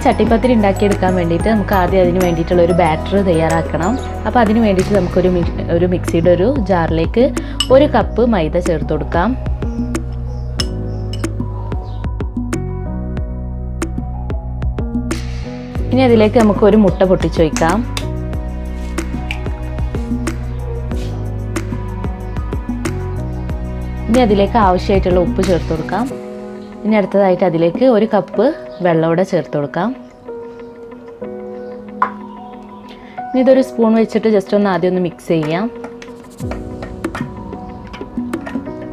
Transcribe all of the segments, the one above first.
ചട്ടിപ്പത്തിരി ഉണ്ടാക്കിയെടുക്കാൻ വേണ്ടിയിട്ട് നമുക്ക് ആദ്യം അതിന് വേണ്ടിയിട്ടുള്ള ഒരു ബാറ്റർ തയ്യാറാക്കണം. അപ്പോൾ അതിന് വേണ്ടിയിട്ട് നമുക്കൊരു മിക്സിയുടെ ഒരു ജാറിലേക്ക് 1 കപ്പ് മൈദ ചേർത്ത് കൊടുക്കാം. ഇനി അതിലേക്ക് നമുക്ക് ഒരു മുട്ട പൊട്ടിച്ച് വയ്ക്കാം. ഇനി അതിലേക്ക് ആവശ്യമായിട്ടുള്ള ഉപ്പ് ചേർത്ത് കൊടുക്കാം. ഇനി അടുത്തതായിട്ട് അതിലേക്ക് 1 കപ്പ് വെള്ളമൂടെ ചേർത്ത് കൊടുക്കാം. ഇനി ഇതൊരു സ്പൂൺ വെച്ചിട്ട് ജസ്റ്റ് ഒന്ന് ആദ്യം ഒന്ന് മിക്സ് ചെയ്യാം.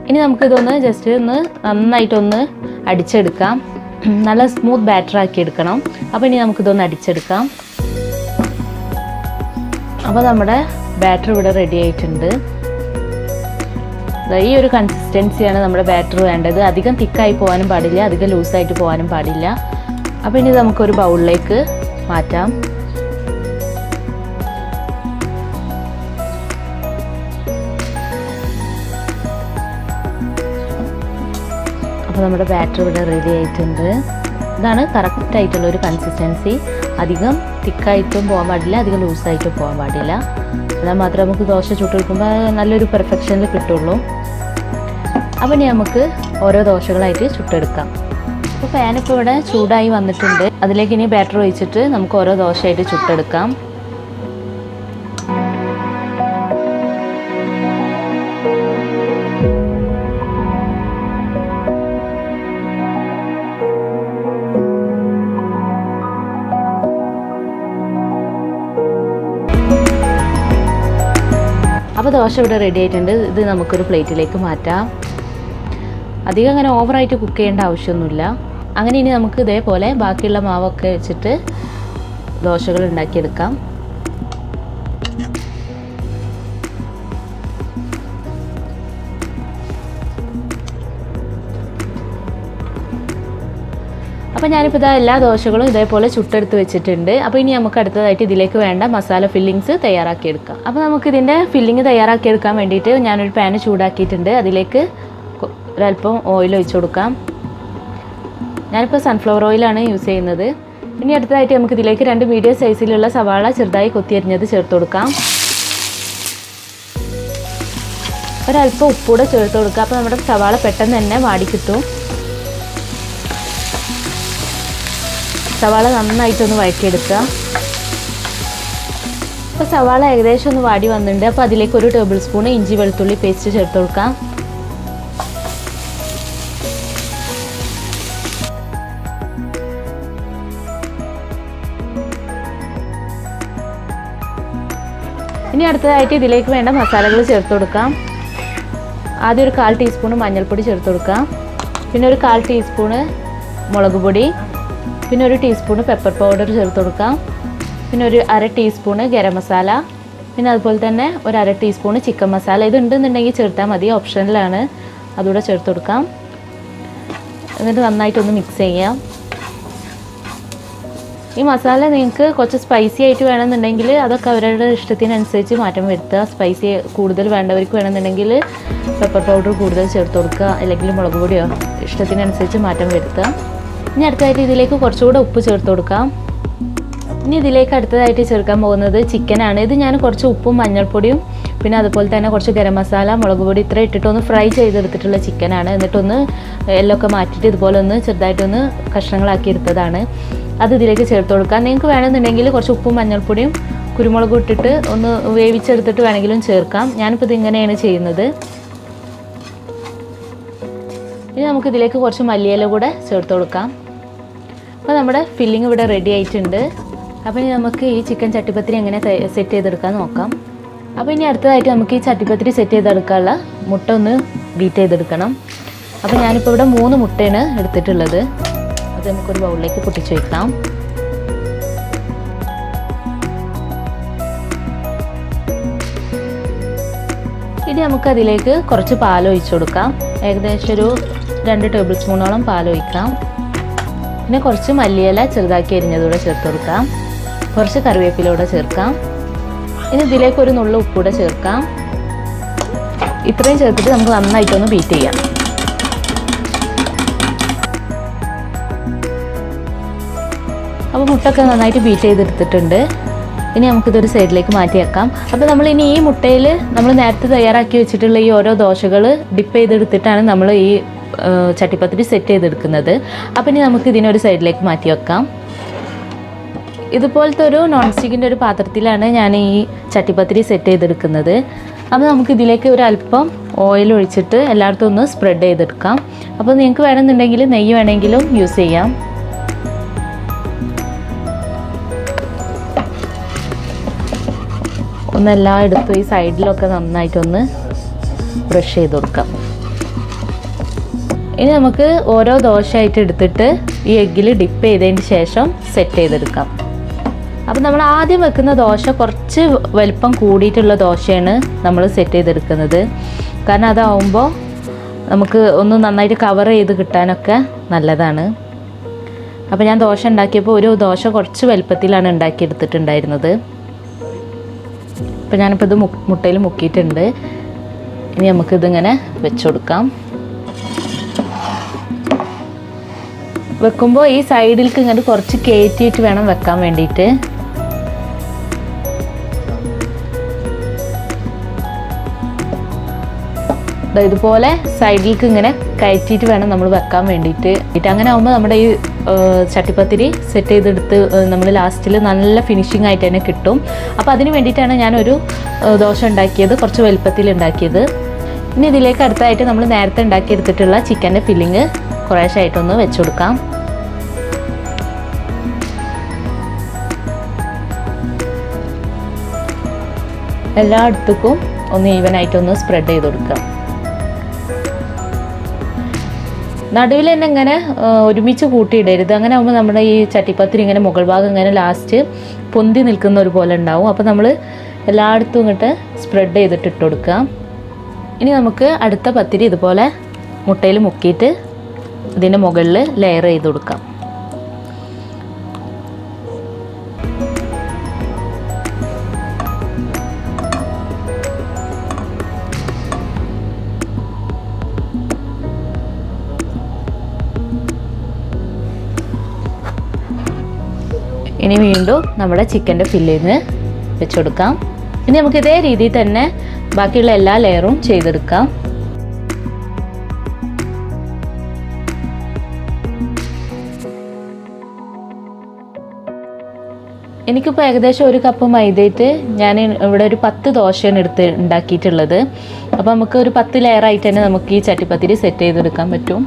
ഇനി നമുക്കിതൊന്ന് ജസ്റ്റ് ഒന്ന് നന്നായിട്ടൊന്ന് അടിച്ചെടുക്കാം. നല്ല സ്മൂത്ത് ബാറ്റർ ആക്കി എടുക്കണം. അപ്പോൾ ഇനി നമുക്കിതൊന്ന് അടിച്ചെടുക്കാം. അപ്പോൾ നമ്മുടെ ബാറ്റർ ഇവിടെ റെഡി ആയിട്ടുണ്ട്. ഈ ഒരു കൺസിസ്റ്റൻസിയാണ് നമ്മുടെ ബാറ്റർ വേണ്ടത്. അധികം തിക്കായി പോകാനും പാടില്ല, അധികം ലൂസായിട്ട് പോകാനും പാടില്ല. അപ്പോൾ ഇനി നമുക്കൊരു ബൗളിലേക്ക് മാറ്റാം. അപ്പോൾ നമ്മുടെ ബാറ്റർ ഇവിടെ റെഡി ആയിട്ടുണ്ട്. ഇതാണ് കറക്റ്റ് ആയിട്ടുള്ള ഒരു കൺസിസ്റ്റൻസി. അധികം തിക്കായിട്ടും പോകാൻ പാടില്ല, അധികം ലൂസായിട്ടും പോകാൻ പാടില്ല. എന്നാൽ മാത്രമേ നമുക്ക് ദോശ ചുട്ടെടുക്കുമ്പോൾ നല്ലൊരു പെർഫെക്ഷനിൽ കിട്ടുള്ളൂ. അപ്പോൾ ഇനി നമുക്ക് ഓരോ ദോശകളായിട്ട് ചുട്ടെടുക്കാം. അപ്പോൾ പാനിപ്പോൾ ഇവിടെ ചൂടായി വന്നിട്ടുണ്ട്. അതിലേക്ക് ഇനി ബാറ്റർ ഒഴിച്ചിട്ട് നമുക്ക് ഓരോ ദോശയായിട്ട് ചുട്ടെടുക്കാം. അപ്പോൾ ദോശ ഇവിടെ റെഡി ആയിട്ടുണ്ട്. ഇത് നമുക്കൊരു പ്ലേറ്റിലേക്ക് മാറ്റാം. അധികം അങ്ങനെ ഓവറായിട്ട് കുക്ക് ചെയ്യേണ്ട ആവശ്യമൊന്നുമില്ല. അങ്ങനെ ഇനി നമുക്ക് ഇതേപോലെ ബാക്കിയുള്ള മാവൊക്കെ വെച്ചിട്ട് ദോശകൾ ഉണ്ടാക്കിയെടുക്കാം. അപ്പോൾ ഞാനിപ്പോൾ ഇതാ എല്ലാ ദോശകളും ഇതേപോലെ ചുട്ടെടുത്ത് വെച്ചിട്ടുണ്ട്. അപ്പോൾ ഇനി നമുക്ക് അടുത്തതായിട്ട് ഇതിലേക്ക് വേണ്ട മസാല ഫില്ലിങ്സ് തയ്യാറാക്കിയെടുക്കാം. അപ്പോൾ നമുക്കിതിൻ്റെ ഫില്ലിങ് തയ്യാറാക്കിയെടുക്കാൻ വേണ്ടിയിട്ട് ഞാനൊരു പാന് ചൂടാക്കിയിട്ടുണ്ട്. അതിലേക്ക് ഒരല്പം ഓയിൽ ഒഴിച്ച് കൊടുക്കാം. ഞാനിപ്പോൾ സൺഫ്ലവർ ഓയിലാണ് യൂസ് ചെയ്യുന്നത്. ഇനി അടുത്തതായിട്ട് നമുക്ക് ഇതിലേക്ക് 2 മീഡിയം സൈസിലുള്ള സവാള ചെറുതായി കൊത്തിയരിഞ്ഞത് ചേർത്ത് കൊടുക്കാം. ഒരല്പം ഉപ്പൂടെ ചേർത്ത് കൊടുക്കുക. അപ്പോൾ നമ്മുടെ സവാള പെട്ടെന്ന് തന്നെ വാടി കിട്ടും. സവാള നന്നായിട്ടൊന്ന് വഴറ്റിയെടുക്കുക. അപ്പോൾ സവാള ഏകദേശം ഒന്ന് വാടി വന്നിട്ടുണ്ട്. അപ്പോൾ അതിലേക്ക് 1 ടേബിൾ സ്പൂൺ ഇഞ്ചി വെളുത്തുള്ളി പേസ്റ്റ് ചേർത്ത് കൊടുക്കാം. ഇനി അടുത്തതായിട്ട് ഇതിലേക്ക് വേണ്ട മസാലകൾ ചേർത്ത് കൊടുക്കാം. ആദ്യം ഒരു 1/4 ടീസ്പൂൺ മഞ്ഞൾപ്പൊടി ചേർത്ത് കൊടുക്കാം. പിന്നെ ഒരു 1/4 ടീസ്പൂണ് മുളക് പൊടി, പിന്നെ 1 ടീസ്പൂൺ പെപ്പർ പൗഡർ ചേർത്ത് കൊടുക്കാം. പിന്നെ ഒരു 1/2 ടീസ്പൂണ് ഗരം മസാല, പിന്നെ അതുപോലെ തന്നെ ഒരു 1/2 ടീസ്പൂണ് ചിക്കൻ മസാല. ഇതുണ്ടെന്നുണ്ടെങ്കിൽ ചേർത്താൽ മതി, ഓപ്ഷനിലാണ്. അതുകൂടെ ചേർത്ത് കൊടുക്കാം. എന്നിട്ട് നന്നായിട്ടൊന്ന് മിക്സ് ചെയ്യാം. ഈ മസാല നിങ്ങൾക്ക് കുറച്ച് സ്പൈസി ആയിട്ട് വേണമെന്നുണ്ടെങ്കിൽ അതൊക്കെ അവരുടെ ഇഷ്ടത്തിനനുസരിച്ച് മാറ്റം വരുത്തുക. സ്പൈസി കൂടുതൽ വേണ്ടവർക്ക് വേണമെന്നുണ്ടെങ്കിൽ പെപ്പർ പൗഡർ കൂടുതൽ ചേർത്ത് കൊടുക്കുക, അല്ലെങ്കിൽ മുളക് പൊടിയോ ഇഷ്ടത്തിനനുസരിച്ച് മാറ്റം വരുത്തുക. ഇനി അടുത്തതായിട്ട് ഇതിലേക്ക് കുറച്ചുകൂടെ ഉപ്പ് ചേർത്ത് കൊടുക്കാം. ഇനി ഇതിലേക്ക് അടുത്തതായിട്ട് ചേർക്കാൻ പോകുന്നത് ചിക്കനാണ്. ഇത് ഞാൻ കുറച്ച് ഉപ്പും മഞ്ഞൾപ്പൊടിയും പിന്നെ അതുപോലെ തന്നെ കുറച്ച് ഗരം മസാല, മുളക് പൊടി ഇത്ര ഇട്ടിട്ടൊന്ന് ഫ്രൈ ചെയ്തെടുത്തിട്ടുള്ള ചിക്കനാണ്. എന്നിട്ടൊന്ന് എല്ലൊക്കെ മാറ്റിയിട്ട് ഇതുപോലെ ഒന്ന് ചെറുതായിട്ടൊന്ന് കഷ്ണങ്ങളാക്കി എടുത്തതാണ്. അത് ഇതിലേക്ക് ചേർത്ത് കൊടുക്കാം. നിങ്ങൾക്ക് വേണമെന്നുണ്ടെങ്കിൽ കുറച്ച് ഉപ്പും മഞ്ഞൾപ്പൊടിയും കുരുമുളകും ഇട്ടിട്ട് ഒന്ന് വേവിച്ചെടുത്തിട്ട് വേണമെങ്കിലും ചേർക്കാം. ഞാനിപ്പോൾ ഇതിങ്ങനെയാണ് ചെയ്യുന്നത്. ഇനി നമുക്കിതിലേക്ക് കുറച്ച് മല്ലിയില കൂടെ ചേർത്ത് കൊടുക്കാം. അപ്പോൾ നമ്മുടെ ഫില്ലിങ് ഇവിടെ റെഡി ആയിട്ടുണ്ട്. അപ്പോൾ ഇനി നമുക്ക് ഈ ചിക്കൻ ചട്ടിപ്പത്തിരി എങ്ങനെ സെറ്റ് ചെയ്തെടുക്കാൻ നോക്കാം. അപ്പോൾ ഇനി അടുത്തതായിട്ട് നമുക്ക് ഈ ചട്ടിപ്പത്തിരി സെറ്റ് ചെയ്തെടുക്കാനുള്ള മുട്ട ഒന്ന് ബീറ്റ് ചെയ്തെടുക്കണം. അപ്പോൾ ഞാനിപ്പോൾ ഇവിടെ 3 മുട്ടയാണ് എടുത്തിട്ടുള്ളത്. അത് നമുക്കൊരു ബൗളിലേക്ക് പൊട്ടിച്ച് വയ്ക്കാം. ഇനി നമുക്കതിലേക്ക് കുറച്ച് പാൽ ഒഴിച്ചു കൊടുക്കാം. ഏകദേശം ഒരു 2 ടേബിൾ സ്പൂണോളം പാൽ ഒഴിക്കാം. പിന്നെ കുറച്ച് മല്ലിയില ചെറുതാക്കി അരിഞ്ഞതൂടെ ചേർത്ത് കൊടുക്കാം. കുറച്ച് കറിവേപ്പിലൂടെ ചേർക്കാം. ഇനി ഇതിലേക്ക് ഒരു നുള്ളു ഉപ്പൂടെ ചേർക്കാം. ഇത്രയും ചേർത്തിട്ട് നമുക്ക് നന്നായിട്ടൊന്ന് ബീറ്റ് ചെയ്യാം. അപ്പോൾ മുട്ടയൊക്കെ നന്നായിട്ട് ബീറ്റ് ചെയ്തെടുത്തിട്ടുണ്ട്. ഇനി നമുക്കിതൊരു സൈഡിലേക്ക് മാറ്റി വെക്കാം. അപ്പോൾ നമ്മളിനി ഈ മുട്ടയിൽ നമ്മൾ നേരത്തെ തയ്യാറാക്കി വെച്ചിട്ടുള്ള ഈ ഓരോ ദോശകൾ ഡിപ്പ് ചെയ്തെടുത്തിട്ടാണ് നമ്മൾ ഈ ചട്ടിപ്പത്തിരി സെറ്റ് ചെയ്തെടുക്കുന്നത്. അപ്പോൾ ഇനി നമുക്ക് ഇതിനൊരു സൈഡിലേക്ക് മാറ്റി വെക്കാം. ഇതുപോലത്തെ ഒരു നോൺ സ്റ്റിക്കിൻ്റെ ഒരു പാത്രത്തിലാണ് ഞാൻ ഈ ചട്ടിപ്പത്തിരി സെറ്റ് ചെയ്തെടുക്കുന്നത്. അപ്പോൾ നമുക്ക് ഇതിലേക്ക് ഒരു അല്പം ഓയിൽ ഒഴിച്ചിട്ട് എല്ലായിടത്തും ഒന്ന് സ്പ്രെഡ് ചെയ്തെടുക്കാം. അപ്പോൾ നിങ്ങൾക്ക് വേണമെന്നുണ്ടെങ്കിൽ നെയ്യ് വേണമെങ്കിലും യൂസ് ചെയ്യാം. ഒന്നെല്ലായിടത്തും ഈ സൈഡിലൊക്കെ നന്നായിട്ടൊന്ന് ബ്രഷ് ചെയ്ത് കൊടുക്കാം. ഇനി നമുക്ക് ഓരോ ദോശയായിട്ട് എടുത്തിട്ട് ഈ എഗ്ഗിൽ ഡിപ്പ് ചെയ്തതിന് ശേഷം സെറ്റ് ചെയ്തെടുക്കാം. അപ്പോൾ നമ്മൾ ആദ്യം വെക്കുന്ന ദോശ കുറച്ച് വലിപ്പം കൂടിയിട്ടുള്ള ദോശയാണ് നമ്മൾ സെറ്റ് ചെയ്തെടുക്കുന്നത്. കാരണം അതാവുമ്പോൾ നമുക്ക് ഒന്ന് നന്നായിട്ട് കവർ ചെയ്ത് കിട്ടാനൊക്കെ നല്ലതാണ്. അപ്പോൾ ഞാൻ ദോശ ഉണ്ടാക്കിയപ്പോൾ ഒരു ദോശ കുറച്ച് വലിപ്പത്തിലാണ് ഉണ്ടാക്കിയെടുത്തിട്ടുണ്ടായിരുന്നത്. അപ്പോൾ ഞാനിപ്പോൾ ഇത് മുട്ടയിൽ മുക്കിയിട്ടുണ്ട്. ഇനി നമുക്കിതിങ്ങനെ വെച്ച് കൊടുക്കാം. വെക്കുമ്പോൾ ഈ സൈഡിലേക്ക് ഇങ്ങോട്ട് കുറച്ച് കയറ്റിയിട്ട് വേണം വെക്കാൻ വേണ്ടിയിട്ട്. ഇതുപോലെ സൈഡിലേക്ക് ഇങ്ങനെ കയറ്റിയിട്ട് വേണം നമ്മൾ വെക്കാൻ വേണ്ടിയിട്ട്. അങ്ങനെ ആകുമ്പോൾ നമ്മുടെ ഈ ചട്ടിപ്പത്തിരി സെറ്റ് ചെയ്തെടുത്ത് നമ്മൾ ലാസ്റ്റിൽ നല്ല ഫിനിഷിംഗ് ആയിട്ട് തന്നെ കിട്ടും. അപ്പോൾ അതിന് വേണ്ടിയിട്ടാണ് ഞാനൊരു ദോശ ഉണ്ടാക്കിയത്, കുറച്ച് വലുപ്പത്തിൽ ഉണ്ടാക്കിയത്. ഇനി ഇതിലേക്ക് അടുത്തായിട്ട് നമ്മൾ നേരത്തെ ഉണ്ടാക്കിയെടുത്തിട്ടുള്ള ചിക്കൻ്റെ ഫില്ലിങ് കുറേശ്ശായിട്ടൊന്ന് വെച്ച് കൊടുക്കാം. എല്ലായിടത്തേക്കും ഒന്ന് ഈവനായിട്ടൊന്ന് സ്പ്രെഡ് ചെയ്ത് കൊടുക്കാം. നടുവിൽ തന്നെ ഇങ്ങനെ ഒരുമിച്ച് കൂട്ടിയിടരുത്. അങ്ങനെ ആകുമ്പോൾ നമ്മുടെ ഈ ചട്ടിപ്പത്തിരി ഇങ്ങനെ മുകൾ ഭാഗം ഇങ്ങനെ ലാസ്റ്റ് പൊന്തി നിൽക്കുന്ന ഒരു പോലെ ഉണ്ടാവും. അപ്പോൾ നമ്മൾ എല്ലായിടത്തും ഇങ്ങോട്ട് സ്പ്രെഡ് ചെയ്തിട്ട് ഇട്ട് കൊടുക്കാം. ഇനി നമുക്ക് അടുത്ത പത്തിരി ഇതുപോലെ മുട്ടയിൽ മുക്കിയിട്ട് ഇതിൻ്റെ മുകളിൽ ലെയർ ചെയ്ത് കൊടുക്കാം. ഇനി വീണ്ടും നമ്മുടെ ചിക്കൻ്റെ ഫില്ലിങ് വെച്ച് കൊടുക്കാം. ഇനി നമുക്ക് ഇതേ രീതിയിൽ തന്നെ ബാക്കിയുള്ള എല്ലാ ലെയറും ചെയ്തെടുക്കാം. എനിക്കിപ്പോൾ ഏകദേശം 1 കപ്പ് മൈദയിട്ട് ഞാൻ ഇവിടെ ഒരു 10 ദോശയാണ് ഉണ്ടാക്കിയിട്ടുള്ളത്. അപ്പോൾ നമുക്ക് ഒരു 10 ലെയറായിട്ട് തന്നെ നമുക്ക് ഈ ചട്ടിപ്പത്തിരി സെറ്റ് ചെയ്തെടുക്കാൻ പറ്റും.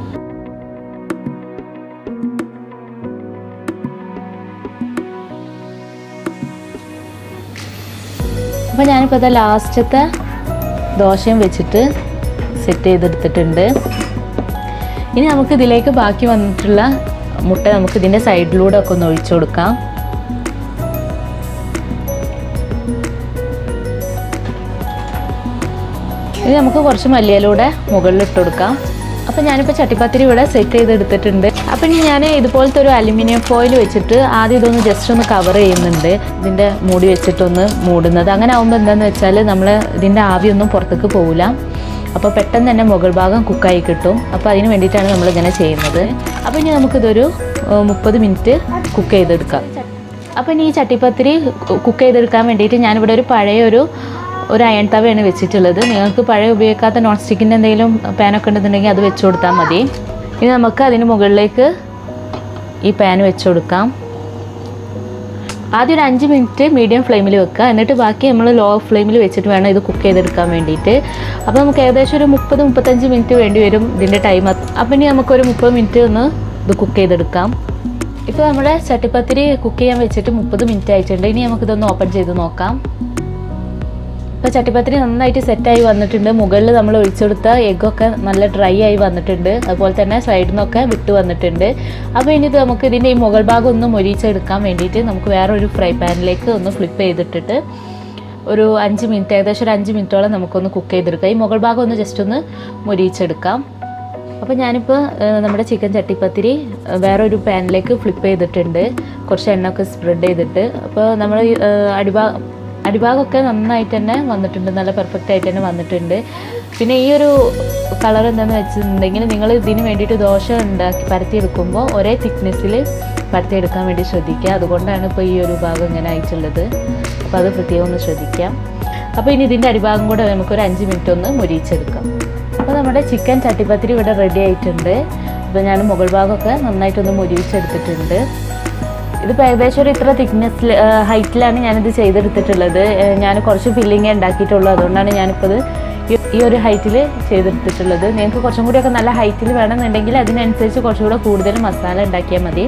അപ്പോൾ ഞാനിപ്പോൾ ഇത് ലാസ്റ്റത്തെ ദോശയും വെച്ചിട്ട് സെറ്റ് ചെയ്തെടുത്തിട്ടുണ്ട്. ഇനി നമുക്ക് ഇതിലേക്ക് ബാക്കി വന്നിട്ടുള്ള മുട്ട നമുക്ക് ഇതിൻ്റെ സൈഡിലൂടെ ഒക്കെ ഒന്ന് ഒഴിച്ചു കൊടുക്കാം. ഇനി നമുക്ക് കുറച്ച് മല്ലിയിലൂടെ മുകളിൽ ഇട്ട് കൊടുക്കാം. അപ്പോൾ ഞാനിപ്പോൾ ചട്ടിപ്പത്തിരി ഇവിടെ സെറ്റ് ചെയ്തെടുത്തിട്ടുണ്ട്. അപ്പം ഇനി ഞാൻ ഇതുപോലത്തെ ഒരു അലുമിനിയം ഫോയിൽ വെച്ചിട്ട് ആദ്യം ഇതൊന്ന് ജസ്റ്റ് ഒന്ന് കവർ ചെയ്യുന്നുണ്ട്. ഇതിൻ്റെ മൂടി വെച്ചിട്ടൊന്ന് മൂടുന്നത്. അങ്ങനെ ആകുമ്പോൾ എന്താണെന്ന് വെച്ചാൽ നമ്മൾ ഇതിൻ്റെ ആവിയൊന്നും പുറത്തേക്ക് പോകില്ല. അപ്പോൾ പെട്ടെന്ന് തന്നെ മുകൾ ഭാഗം കുക്കായി കിട്ടും. അപ്പോൾ അതിന് വേണ്ടിയിട്ടാണ് നമ്മളിങ്ങനെ ചെയ്യുന്നത്. അപ്പോൾ ഇനി നമുക്കിതൊരു 30 മിനിറ്റ് കുക്ക് ചെയ്തെടുക്കാം. അപ്പോൾ ഇനി ഈ ചട്ടിപ്പത്തിരി കുക്ക് ചെയ്തെടുക്കാൻ വേണ്ടിയിട്ട് ഞാനിവിടെ ഒരു പഴയ ഒരു അയൺ തവയാണ് വെച്ചിട്ടുള്ളത്. നിങ്ങൾക്ക് പഴയ ഉപയോഗിക്കാത്ത നോൺ സ്റ്റിക്കിൻ്റെ എന്തെങ്കിലും പാനൊക്കെ ഉണ്ടെന്നുണ്ടെങ്കിൽ അത് വെച്ച് കൊടുത്താൽ മതി. ഇനി നമുക്ക് അതിന് മുകളിലേക്ക് ഈ പാൻ വെച്ച് കൊടുക്കാം. ആദ്യം ഒരു 5 മിനിറ്റ് മീഡിയം ഫ്ലെയിമിൽ വെക്കുക. എന്നിട്ട് ബാക്കി നമ്മൾ ലോ ഫ്ലെയിമിൽ വെച്ചിട്ട് വേണം ഇത് കുക്ക് ചെയ്തെടുക്കാൻ വേണ്ടിയിട്ട്. അപ്പോൾ നമുക്ക് ഏകദേശം ഒരു 30-35 മിനിറ്റ് വേണ്ടി വരും ഇതിൻ്റെ ടൈം. അപ്പം ഇനി നമുക്കൊരു 30 മിനിറ്റ് ഒന്ന് ഇത് കുക്ക് ചെയ്തെടുക്കാം. ഇപ്പോൾ നമ്മുടെ ചട്ടിപ്പത്തിരി കുക്ക് ചെയ്യാൻ വെച്ചിട്ട് 30 മിനിറ്റ് ആയിട്ടുണ്ട്. ഇനി നമുക്കിതൊന്ന് ഓപ്പൺ ചെയ്ത് നോക്കാം. ഇപ്പോൾ ചട്ടിപ്പത്തിരി നന്നായിട്ട് സെറ്റായി വന്നിട്ടുണ്ട്. മുകളിൽ നമ്മൾ ഒഴിച്ചെടുത്ത എഗ്ഗൊക്കെ നല്ല ഡ്രൈ ആയി വന്നിട്ടുണ്ട്. അതുപോലെ തന്നെ സൈഡിൽ നിന്നൊക്കെ വിട്ട് വന്നിട്ടുണ്ട്. അപ്പോൾ ഇനി നമുക്ക് ഇതിൻ്റെ ഈ മുകൾ ഭാഗം ഒന്ന് മൊരിച്ചെടുക്കാൻ വേണ്ടിയിട്ട് നമുക്ക് വേറൊരു ഫ്രൈ പാനിലേക്ക് ഒന്ന് ഫ്ലിപ്പ് ചെയ്തിട്ടിട്ട് ഒരു 5 മിനിറ്റ്, ഏകദേശം ഒരു 5 മിനിറ്റോളം നമുക്കൊന്ന് കുക്ക് ചെയ്തെടുക്കാം. ഈ മുകൾ ഭാഗം ഒന്ന് ജസ്റ്റ് ഒന്ന് മൊരിച്ചെടുക്കാം. അപ്പോൾ ഞാനിപ്പോൾ നമ്മുടെ ചിക്കൻ ചട്ടിപ്പത്തിരി വേറൊരു പാനിലേക്ക് ഫ്ലിപ്പ് ചെയ്തിട്ടുണ്ട്. കുറച്ച് എണ്ണ ഒക്കെ സ്പ്രെഡ് ചെയ്തിട്ട്. അപ്പോൾ നമ്മൾ അടിഭാഗമൊക്കെ നന്നായിട്ട് തന്നെ വന്നിട്ടുണ്ട്, നല്ല പെർഫെക്റ്റ് ആയിട്ട് തന്നെ വന്നിട്ടുണ്ട്. പിന്നെ ഈ ഒരു കളർ എന്താണെന്ന് വെച്ചിട്ടുണ്ടെങ്കിൽ നിങ്ങൾ ഇതിന് വേണ്ടിയിട്ട് ദോശ ഉണ്ടാക്കി പരത്തിയെടുക്കുമ്പോൾ ഒരേ തിക്നെസ്സിൽ പരത്തിയെടുക്കാൻ വേണ്ടി ശ്രദ്ധിക്കുക. അതുകൊണ്ടാണ് ഇപ്പോൾ ഈ ഒരു ഭാഗം ഇങ്ങനെ ആയിട്ടുള്ളത്. അപ്പോൾ അത് പ്രത്യേകം ഒന്ന് ശ്രദ്ധിക്കാം. അപ്പോൾ ഇനി ഇതിൻ്റെ അടിഭാഗം കൂടെ നമുക്കൊരു 5 മിനിറ്റ് ഒന്ന് മൊരിയിച്ചെടുക്കാം. അപ്പോൾ നമ്മുടെ ചിക്കൻ ചട്ടിപ്പത്തിരി ഇവിടെ റെഡി ആയിട്ടുണ്ട്. അപ്പോൾ ഞാൻ മുകൾ ഭാഗമൊക്കെ നന്നായിട്ടൊന്ന് മൊരിയിച്ചെടുത്തിട്ടുണ്ട്. ഇതിപ്പോൾ ഏകദേശം ഒരു ഇത്ര തിക്നെസ്സിൽ ഹൈറ്റിലാണ് ഞാനിത് ചെയ്തെടുത്തിട്ടുള്ളത്. ഞാൻ കുറച്ച് ഫില്ലിങ്ങേ ഉണ്ടാക്കിയിട്ടുള്ളൂ. അതുകൊണ്ടാണ് ഞാനിപ്പോൾ ഈ ഒരു ഹൈറ്റിൽ ചെയ്തെടുത്തിട്ടുള്ളത്. നിങ്ങൾക്ക് കുറച്ചും കൂടിയൊക്കെ നല്ല ഹൈറ്റിൽ വേണമെന്നുണ്ടെങ്കിൽ അതിനനുസരിച്ച് കുറച്ചുകൂടെ കൂടുതൽ മസാല ഉണ്ടാക്കിയാൽ മതി.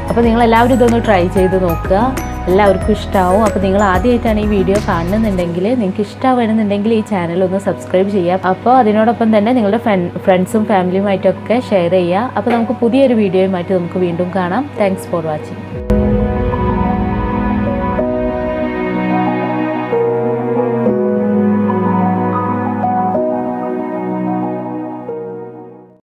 അപ്പോൾ നിങ്ങളെല്ലാവരും ഇതൊന്ന് ട്രൈ ചെയ്ത് നോക്കുക. എല്ലാവർക്കും ഇഷ്ടമാവും. അപ്പോൾ നിങ്ങൾ ആദ്യമായിട്ടാണ് ഈ വീഡിയോ കാണുന്നുണ്ടെങ്കിൽ നിങ്ങൾക്ക് ഇഷ്ടമാവുകയാണെന്നുണ്ടെങ്കിൽ ഈ ചാനൽ ഒന്ന് സബ്സ്ക്രൈബ് ചെയ്യുക. അപ്പോൾ അതിനോടൊപ്പം തന്നെ നിങ്ങളുടെ ഫ്രണ്ട്സും ഫാമിലിയുമായിട്ടൊക്കെ ഷെയർ ചെയ്യുക. അപ്പോൾ നമുക്ക് പുതിയൊരു വീഡിയോയുമായിട്ട് നമുക്ക് വീണ്ടും കാണാം. Thanks for watching.